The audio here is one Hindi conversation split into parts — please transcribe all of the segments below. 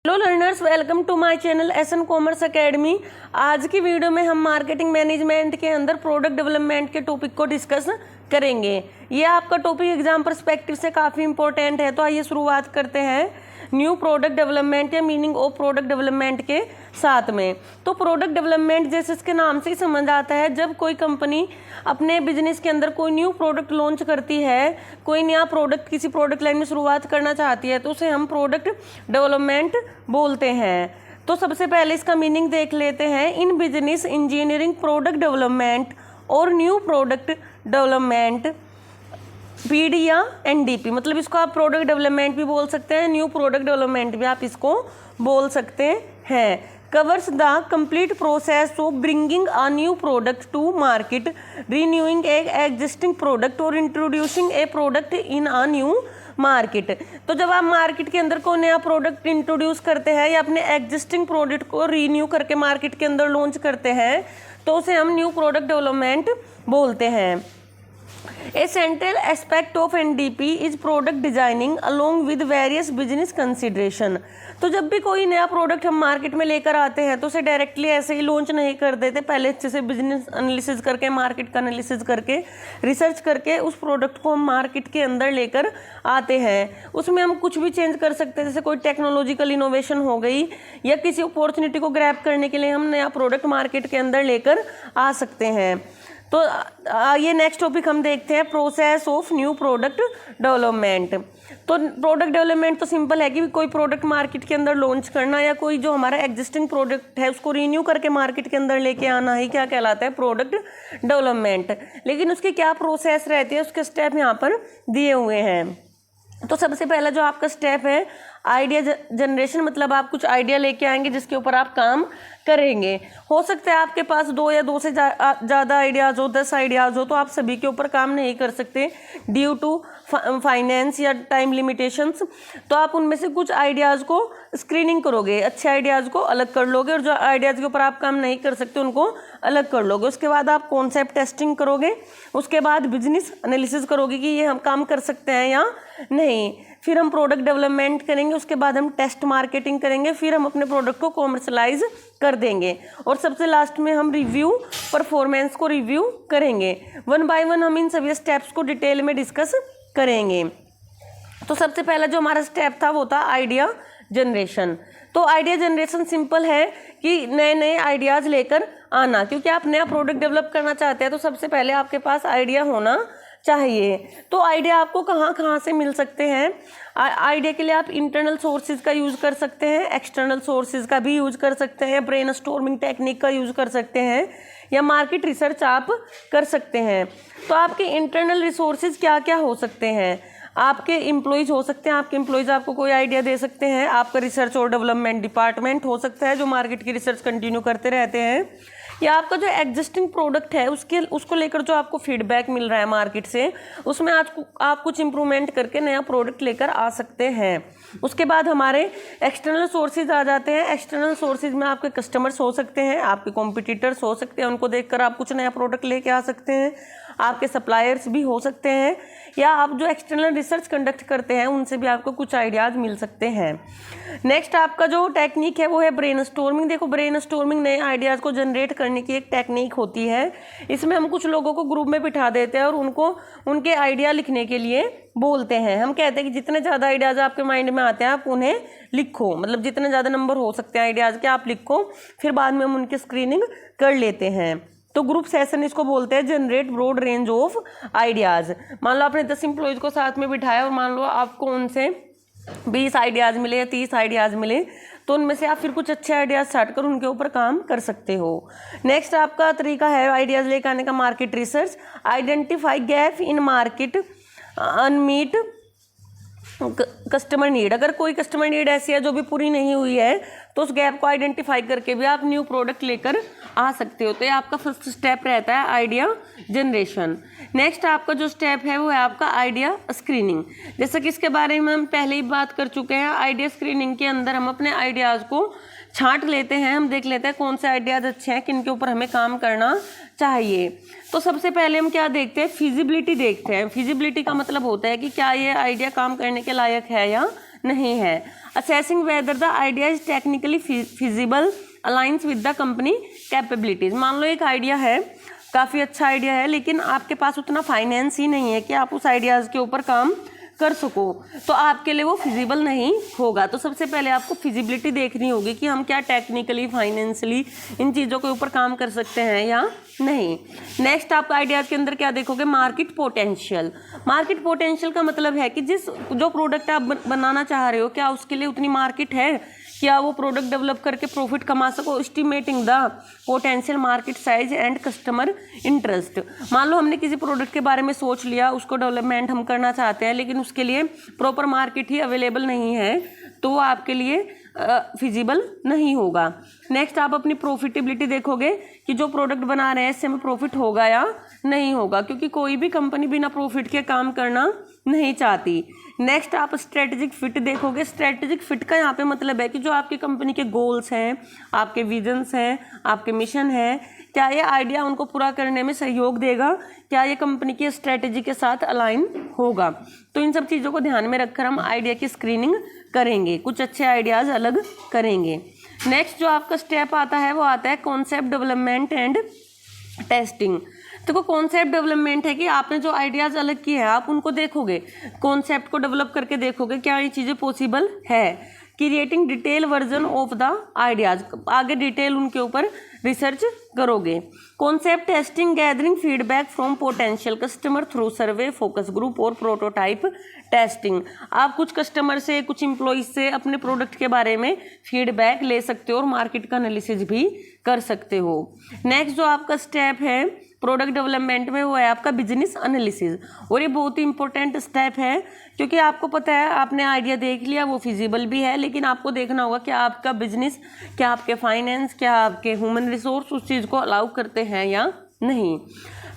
Hello learners, welcome to my channel SN commerce academy. आज की वीडियो में हम मार्केटिंग मैनेजमेंट के अंदर प्रोडक्ट डेवलपमेंट के टॉपिक को डिस्कस करेंगे। ये आपका टॉपिक एग्जाम पर्सपेक्टिव से काफ़ी इंपॉर्टेंट है। तो आइए शुरुआत करते हैं न्यू प्रोडक्ट डेवलपमेंट या मीनिंग ऑफ प्रोडक्ट डेवलपमेंट के साथ में। तो प्रोडक्ट डेवलपमेंट जैसे इसके नाम से ही समझ आता है, जब कोई कंपनी अपने बिजनेस के अंदर कोई न्यू प्रोडक्ट लॉन्च करती है, कोई नया प्रोडक्ट किसी प्रोडक्ट लाइन में शुरुआत करना चाहती है, तो उसे हम प्रोडक्ट डेवलपमेंट बोलते हैं। तो सबसे पहले इसका मीनिंग देख लेते हैं। In business engineering product development और न्यू प्रोडक्ट डेवलपमेंट, पीडी या एनडीपी, मतलब इसको आप प्रोडक्ट डेवलपमेंट भी बोल सकते हैं, न्यू प्रोडक्ट डेवलपमेंट भी आप इसको बोल सकते हैं। Covers the complete process of bringing a new product to market, renewing a existing product और introducing a product in a new market. तो जब आप मार्केट के अंदर कोई नया प्रोडक्ट इंट्रोड्यूस करते हैं या अपने एग्जिस्टिंग प्रोडक्ट को रीन्यू करके मार्केट के अंदर लॉन्च करते हैं, तो उसे हम न्यू प्रोडक्ट डेवलपमेंट बोलते हैं। A central aspect of NDP is product designing along with various business consideration। तो जब भी कोई नया प्रोडक्ट हम मार्केट में लेकर आते हैं तो उसे डायरेक्टली ऐसे ही लॉन्च नहीं कर देते, पहले अच्छे से बिजनेस एनालिसिस करके, मार्केट का एनालिसिस करके, रिसर्च करके उस प्रोडक्ट को हम मार्केट के अंदर लेकर आते हैं। उसमें हम कुछ भी चेंज कर सकते हैं, जैसे कोई टेक्नोलॉजिकल इनोवेशन हो गई या किसी अपॉर्चुनिटी को ग्रैब करने के लिए हम नया प्रोडक्ट मार्केट के अंदर लेकर आ सकते हैं। तो ये नेक्स्ट टॉपिक हम देखते हैं, process of new product development. तो प्रोडक्ट डेवलपमेंट तो सिंपल है कि कोई प्रोडक्ट मार्केट के अंदर लॉन्च करना या कोई जो हमारा एग्जिस्टिंग प्रोडक्ट है उसको रीन्यू करके मार्केट के अंदर लेके आना ही क्या कहलाता है, प्रोडक्ट डेवलपमेंट। लेकिन उसकी क्या प्रोसेस रहती है, उसके स्टेप यहाँ पर दिए हुए हैं। तो सबसे पहला जो आपका स्टेप है आइडिया जनरेशन, मतलब आप कुछ आइडिया लेके आएंगे जिसके ऊपर आप काम करेंगे। हो सकता है आपके पास 2 या 2 से ज़्यादा आइडियाज़ हो, 10 आइडियाज़ हो, तो आप सभी के ऊपर काम नहीं कर सकते ड्यू टू फाइनेंस या टाइम लिमिटेशंस। तो आप उनमें से कुछ आइडियाज़ को स्क्रीनिंग करोगे, अच्छे आइडियाज़ को अलग कर लोगे और जो आइडियाज़ के ऊपर आप काम नहीं कर सकते उनको अलग कर लोगे। उसके बाद आप कॉन्सेप्ट टेस्टिंग करोगे, उसके बाद बिजनेस एनालिसिस करोगे कि ये हम काम कर सकते हैं या नहीं। फिर हम प्रोडक्ट डेवलपमेंट करेंगे, उसके बाद हम टेस्ट मार्केटिंग करेंगे, फिर हम अपने प्रोडक्ट को कॉमर्शलाइज कर देंगे और सबसे लास्ट में हम रिव्यू, परफॉर्मेंस को रिव्यू करेंगे। 1 बाय 1 हम इन सभी स्टेप्स को डिटेल में डिस्कस करेंगे। तो सबसे पहला जो हमारा स्टेप था वो था आइडिया जनरेशन। तो आइडिया जनरेशन सिंपल है कि नए नए आइडियाज़ लेकर आना, क्योंकि आप नया प्रोडक्ट डेवलप करना चाहते हैं तो सबसे पहले आपके पास आइडिया होना चाहिए। तो आइडिया आपको कहाँ कहाँ से मिल सकते हैं? आइडिया के लिए आप इंटरनल सोर्सेज का यूज़ कर सकते हैं, एक्सटर्नल सोर्सेज का भी यूज़ कर सकते हैं, ब्रेनस्टॉर्मिंग टेक्निक का यूज़ कर सकते हैं या मार्केट रिसर्च आप कर सकते हैं। तो आपके इंटरनल रिसोर्सेज क्या क्या हो सकते हैं? आपके एम्प्लॉयज़ हो सकते हैं, आपके एम्प्लॉयज़ आपको कोई आइडिया दे सकते हैं। आपका रिसर्च और डेवलपमेंट डिपार्टमेंट हो सकता है जो मार्केट की रिसर्च कंटिन्यू करते रहते हैं, या आपका जो एग्जिस्टिंग प्रोडक्ट है उसको लेकर जो आपको फीडबैक मिल रहा है मार्केट से, उसमें आप कुछ इंप्रूवमेंट करके नया प्रोडक्ट लेकर आ सकते हैं। उसके बाद हमारे एक्सटर्नल सोर्सेज आ जाते हैं। एक्सटर्नल सोर्सेज में आपके कस्टमर्स हो सकते हैं, आपके कॉम्पिटिटर्स हो सकते हैं, उनको देखकर आप कुछ नया प्रोडक्ट लेके आ सकते हैं। आपके सप्लायर्स भी हो सकते हैं, या आप जो एक्सटर्नल रिसर्च कंडक्ट करते हैं उनसे भी आपको कुछ आइडियाज़ मिल सकते हैं। नेक्स्ट आपका जो टेक्निक है वो है ब्रेनस्टॉर्मिंग। देखो, ब्रेनस्टॉर्मिंग नए आइडियाज़ को जनरेट करने की एक टेक्निक होती है। इसमें हम कुछ लोगों को ग्रुप में बिठा देते हैं और उनको उनके आइडिया लिखने के लिए बोलते हैं। हम कहते हैं कि जितने ज़्यादा आइडियाज़ आपके माइंड में आते हैं आप उन्हें लिखो, मतलब जितने ज़्यादा नंबर हो सकते हैं आइडियाज़ के आप लिखो, फिर बाद में हम उनकी स्क्रीनिंग कर लेते हैं। तो ग्रुप सेशन इसको बोलते हैं, generate broad range of ideas. मान लो आपने 10 एम्प्लॉयज़ को साथ में बिठाया और मान लो आपको उनसे 20 आइडियाज़ मिले या 30 आइडियाज़ मिले, तो उनमें से आप फिर कुछ अच्छे आइडियाज़ स्टार्ट कर उनके ऊपर काम कर सकते हो। नेक्स्ट आपका तरीका है आइडियाज़ लेकर आने का, market research. Identify gap in market, unmet customer need. अगर कोई कस्टमर नीड ऐसी है जो भी पूरी नहीं हुई है तो उस गैप को आइडेंटिफाई करके भी आप न्यू प्रोडक्ट लेकर आ सकते हो। तो ये आपका फर्स्ट स्टेप रहता है आइडिया जनरेशन। नेक्स्ट आपका जो स्टेप है वो है आपका आइडिया स्क्रीनिंग। जैसे कि इसके बारे में हम पहले ही बात कर चुके हैं। आइडिया स्क्रीनिंग के अंदर हम अपने आइडियाज़ को छांट लेते हैं, हम देख लेते हैं कौन से आइडियाज़ अच्छे हैं, किन के ऊपर हमें काम करना चाहिए। तो सबसे पहले हम क्या देखते हैं, फिजिबिलिटी देखते हैं। फिजिबिलिटी का मतलब होता है कि क्या ये आइडिया काम करने के लायक है या नहीं है। Assessing whether the idea is technically feasible aligns with the company capabilities. मान लो एक आइडिया है, काफ़ी अच्छा आइडिया है, लेकिन आपके पास उतना फाइनेंस ही नहीं है कि आप उस आइडियाज़ के ऊपर काम कर सको, तो आपके लिए वो फिजिबल नहीं होगा। तो सबसे पहले आपको फिजिबिलिटी देखनी होगी कि हम क्या टेक्निकली फाइनेंशियली इन चीज़ों के ऊपर काम कर सकते हैं या नहीं। नेक्स्ट आप आइडियाज़ के अंदर क्या देखोगे, मार्केट पोटेंशियल। मार्केट पोटेंशियल का मतलब है कि जो प्रोडक्ट आप बनाना चाह रहे हो, क्या उसके लिए उतनी मार्केट है, क्या वो प्रोडक्ट डेवलप करके प्रॉफिट कमा सको। Estimating the potential market size and customer interest. मान लो हमने किसी प्रोडक्ट के बारे में सोच लिया, उसको डेवलपमेंट हम करना चाहते हैं, लेकिन उसके लिए प्रॉपर मार्केट ही अवेलेबल नहीं है, तो वो आपके लिए फिजिबल नहीं होगा। नेक्स्ट आप अपनी प्रॉफिटेबिलिटी देखोगे कि जो प्रोडक्ट बना रहे हैं इससे हमें प्रॉफिट होगा या नहीं होगा, क्योंकि कोई भी कंपनी बिना प्रॉफिट के काम करना नहीं चाहती। नेक्स्ट आप स्ट्रेटेजिक फिट देखोगे। स्ट्रेटेजिक फिट का यहाँ पे मतलब है कि जो आपकी कंपनी के गोल्स हैं, आपके विजन्स हैं, आपके मिशन हैं, क्या ये आइडिया उनको पूरा करने में सहयोग देगा, क्या ये कंपनी की स्ट्रेटेजी के साथ अलाइन होगा। तो इन सब चीज़ों को ध्यान में रखकर हम आइडिया की स्क्रीनिंग करेंगे, कुछ अच्छे आइडियाज़ अलग करेंगे। नेक्स्ट जो आपका स्टेप आता है वो आता है कॉन्सेप्ट डेवलपमेंट एंड टेस्टिंग। देखो कॉन्सेप्ट डेवलपमेंट है कि आपने जो आइडियाज़ अलग किए हैं आप उनको देखोगे, कॉन्सेप्ट को डेवलप करके देखोगे क्या ये चीज़ें पॉसिबल है। Creating detail version of the ideas, आगे डिटेल उनके ऊपर रिसर्च करोगे। Concept testing, gathering feedback from potential customer through survey, focus group और प्रोटोटाइप टेस्टिंग। आप कुछ कस्टमर से, कुछ एम्प्लॉइज से अपने प्रोडक्ट के बारे में फीडबैक ले सकते हो और मार्केट का एनालिसिस भी कर सकते हो। नेक्स्ट जो आपका स्टेप है प्रोडक्ट डेवलपमेंट में वो है आपका बिजनेस एनालिसिस, और ये बहुत ही इंपॉर्टेंट स्टेप है, क्योंकि आपको पता है आपने आइडिया देख लिया, वो फिजिबल भी है, लेकिन आपको देखना होगा कि आपका बिजनेस, क्या आपके फाइनेंस, क्या आपके ह्यूमन रिसोर्स उस चीज़ को अलाउ करते हैं या नहीं।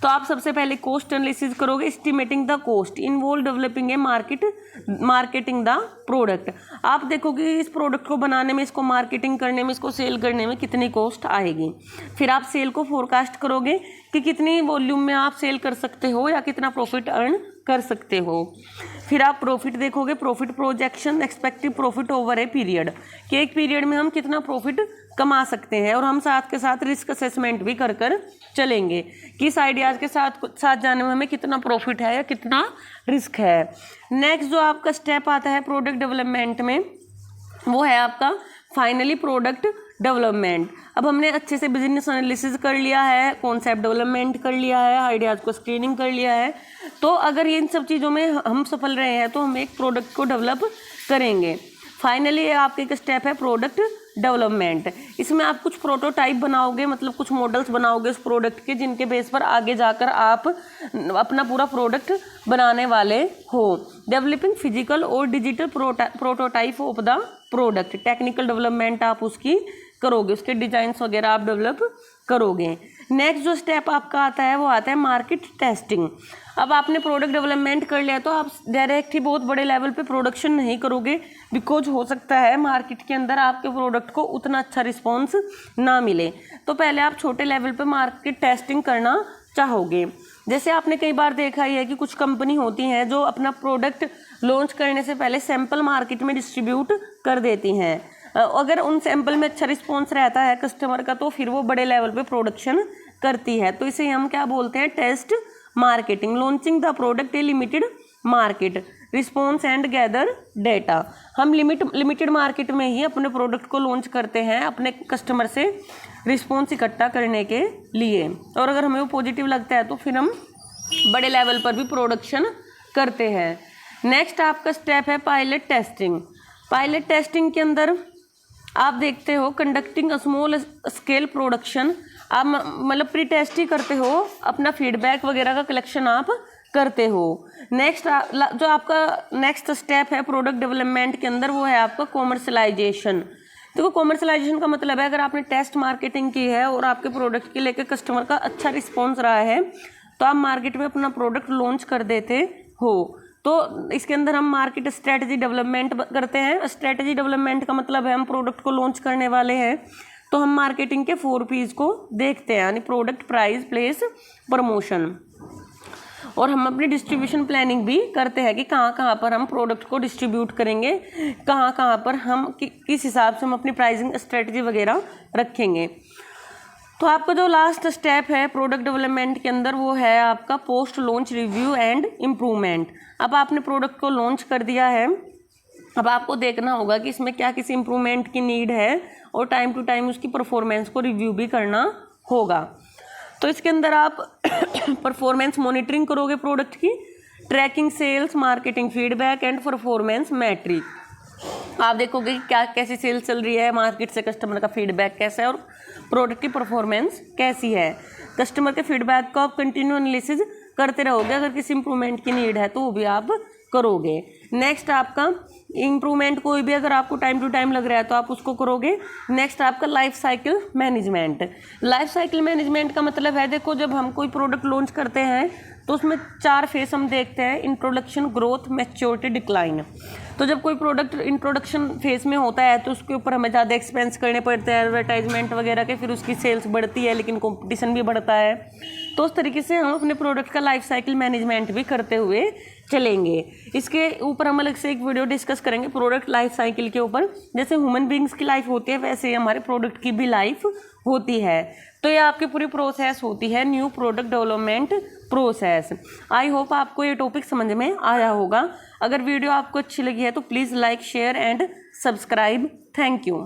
तो आप सबसे पहले कॉस्ट एनालिसिस करोगे। Estimating the cost involve developing a marketing the product. आप देखोगे इस प्रोडक्ट को बनाने में, इसको मार्केटिंग करने में, इसको सेल करने में कितनी कॉस्ट आएगी। फिर आप सेल को फोरकास्ट करोगे कि कितनी वॉल्यूम में आप सेल कर सकते हो या कितना प्रॉफिट अर्न कर सकते हो। फिर आप प्रॉफिट देखोगे, profit projection, expected profit over a period, कि एक पीरियड में हम कितना प्रॉफिट कमा सकते हैं, और हम साथ के साथ रिस्क असेसमेंट भी कर चलेंगे कि इस आइडियाज़ के साथ जाने में हमें कितना प्रॉफिट है या कितना रिस्क है। नेक्स्ट जो आपका स्टेप आता है प्रोडक्ट डेवलपमेंट में वो है आपका फाइनली प्रोडक्ट डेवलपमेंट। अब हमने अच्छे से बिजनेस एनालिसिस कर लिया है, कॉन्सेप्ट डेवलपमेंट कर लिया है, आइडियाज़ को स्क्रीनिंग कर लिया है, तो अगर ये इन सब चीज़ों में हम सफल रहे हैं तो हम एक प्रोडक्ट को डेवलप करेंगे। फाइनली आपके एक स्टेप है प्रोडक्ट डेवलपमेंट। इसमें आप कुछ प्रोटोटाइप बनाओगे, मतलब कुछ मॉडल्स बनाओगे उस प्रोडक्ट के, जिनके बेस पर आगे जाकर आप अपना पूरा प्रोडक्ट बनाने वाले हो। डेवलपिंग फिजिकल और digital prototype of the product, technical development आप उसकी करोगे, उसके डिजाइन्स वगैरह आप डेवलप करोगे। नेक्स्ट जो स्टेप आपका आता है वो आता है मार्केट टेस्टिंग। अब आपने प्रोडक्ट डेवलपमेंट कर लिया तो आप डायरेक्ट ही बहुत बड़े लेवल पे प्रोडक्शन नहीं करोगे, बिकॉज हो सकता है मार्केट के अंदर आपके प्रोडक्ट को उतना अच्छा रिस्पॉन्स ना मिले। तो पहले आप छोटे लेवल पे मार्केट टेस्टिंग करना चाहोगे। जैसे आपने कई बार देखा ही है कि कुछ कंपनी होती हैं जो अपना प्रोडक्ट लॉन्च करने से पहले सैंपल मार्केट में डिस्ट्रीब्यूट कर देती हैं। अगर उन सैंपल में अच्छा रिस्पॉन्स रहता है कस्टमर का तो फिर वो बड़े लेवल पे प्रोडक्शन करती है। तो इसे हम क्या बोलते हैं, test marketing. Launching the product a limited market, response and gather data. हम लिमिटेड मार्केट में ही अपने प्रोडक्ट को लॉन्च करते हैं अपने कस्टमर से रिस्पॉन्स इकट्ठा करने के लिए, और अगर हमें वो पॉजिटिव लगता है तो फिर हम बड़े लेवल पर भी प्रोडक्शन करते हैं। नेक्स्ट आपका स्टेप है पायलट टेस्टिंग। पायलट टेस्टिंग के अंदर आप देखते हो कंडक्टिंग स्मॉल स्केल प्रोडक्शन, आप मतलब प्री टेस्ट ही करते हो, अपना फीडबैक वगैरह का कलेक्शन आप करते हो। नेक्स्ट जो आपका नेक्स्ट स्टेप है प्रोडक्ट डेवलपमेंट के अंदर वो है आपका कॉमर्शलाइजेशन। देखो कॉमर्शलाइजेशन का मतलब है अगर आपने टेस्ट मार्केटिंग की है और आपके प्रोडक्ट के लेकर कस्टमर का अच्छा रिस्पॉन्स रहा है तो आप मार्केट में अपना प्रोडक्ट लॉन्च कर देते हो। तो इसके अंदर हम मार्केट स्ट्रेटजी डेवलपमेंट करते हैं। स्ट्रेटजी डेवलपमेंट का मतलब है हम प्रोडक्ट को लॉन्च करने वाले हैं तो हम मार्केटिंग के 4 P's को देखते हैं, यानी प्रोडक्ट, प्राइस, प्लेस, प्रमोशन। और हम अपनी डिस्ट्रीब्यूशन प्लानिंग भी करते हैं कि कहाँ कहाँ पर हम प्रोडक्ट को डिस्ट्रीब्यूट करेंगे, कहाँ कहाँ पर हम किस हिसाब से हम अपनी प्राइसिंग स्ट्रेटजी वगैरह रखेंगे। तो आपका जो लास्ट स्टेप है प्रोडक्ट डेवलपमेंट के अंदर वो है आपका post launch review and improvement. अब आपने प्रोडक्ट को लॉन्च कर दिया है, अब आपको देखना होगा कि इसमें क्या किसी इम्प्रूवमेंट की नीड है और टाइम टू टाइम उसकी परफॉर्मेंस को रिव्यू भी करना होगा। तो इसके अंदर आप परफॉर्मेंस मॉनिटरिंग करोगे प्रोडक्ट की, tracking sales, marketing feedback and performance metric. आप देखोगे कि क्या कैसी सेल्स चल रही है, मार्केट से कस्टमर का फीडबैक कैसा है और प्रोडक्ट की परफॉर्मेंस कैसी है। कस्टमर के फीडबैक को आप कंटिन्यू एनालिसिस करते रहोगे, अगर किसी इंप्रूवमेंट की नीड है तो वो भी आप करोगे। नेक्स्ट आपका इम्प्रूवमेंट कोई भी अगर आपको टाइम टू टाइम लग रहा है तो आप उसको करोगे। नेक्स्ट आपका life cycle management. Life cycle management का मतलब है, देखो जब हम कोई प्रोडक्ट लॉन्च करते हैं तो उसमें 4 फेस हम देखते हैं, इंट्रोडक्शन, ग्रोथ, मैच्योरिटी, डिक्लाइन। तो जब कोई प्रोडक्ट इंट्रोडक्शन फेज में होता है तो उसके ऊपर हमें ज़्यादा एक्सपेंस करने पड़ते हैं एडवर्टाइजमेंट वगैरह के, फिर उसकी सेल्स बढ़ती है लेकिन कंपटीशन भी बढ़ता है। तो उस तरीके से हम अपने प्रोडक्ट का लाइफ साइकिल मैनेजमेंट भी करते हुए चलेंगे। इसके ऊपर हम अलग से एक वीडियो डिस्कस करेंगे प्रोडक्ट लाइफ साइकिल के ऊपर। जैसे ह्यूमन बींग्स की लाइफ होती है वैसे ही हमारे प्रोडक्ट की भी लाइफ होती है। तो ये आपकी पूरी प्रोसेस होती है new product development process. I hope आपको ये टॉपिक समझ में आया होगा। अगर वीडियो आपको अच्छी लगी है तो please like, share and subscribe. Thank you.